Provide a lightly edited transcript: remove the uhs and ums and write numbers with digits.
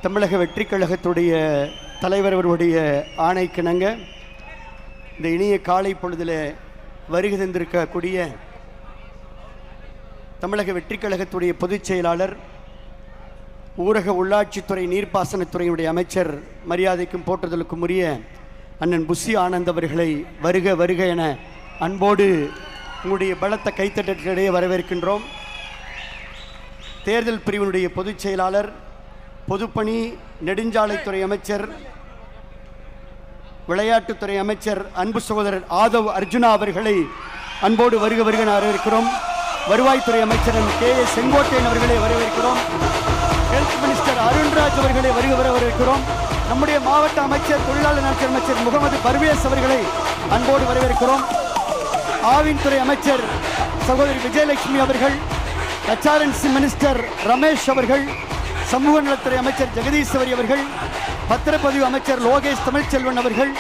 தமிழக வெற்றி கழகத்துடைய தலைவர் அவருடைய ஆணைக்கிணங்க இந்த இனிய காலை பொழுதில் வருகை தந்திருக்கக்கூடிய தமிழக வெற்றி கழகத்துடைய பொதுச் செயலாளர், ஊரக உள்ளாட்சித்துறை நீர்ப்பாசனத்துறையினுடைய அமைச்சர், மரியாதைக்கும் போற்றுதலுக்கும் உரிய அண்ணன் புஷி ஆனந்த் அவர்களை வருக வருக என அன்போடு உங்களுடைய பலத்த கைத்தட்டலிடையே வரவேற்கின்றோம். தேர்தல் பிரிவினுடைய பொதுச் செயலாளர், பொதுப்பணி நெடுஞ்சாலைத்துறை அமைச்சர், விளையாட்டுத்துறை அமைச்சர் அன்பு சகோதரர் ஆதவ் அர்ஜுனா அவர்களை அன்போடு வருக வருக வரவேற்கிறோம். வருவாய்த்துறை அமைச்சர் KA செங்கோட்டையன் அவர்களை வரவேற்கிறோம். ஹெல்த் மினிஸ்டர் அருண்ராஜ் அவர்களை வருக வரவேற்கிறோம். நம்முடைய மாவட்ட அமைச்சர், தொழிலாளர் நலத்துறை அமைச்சர் முகமது பர்வேஸ் அவர்களை அன்போடு வரவேற்கிறோம். ஆவின்துறை அமைச்சர் சகோதரி விஜயலட்சுமி அவர்கள், HRNC மினிஸ்டர் ரமேஷ் அவர்கள், சமூக நலத்துறை அமைச்சர் ஜெகதீஸ்வரி அவர்கள், பத்திரப்பதிவு அமைச்சர் லோகேஷ் தமிழ்ச்செல்வன் அவர்கள்,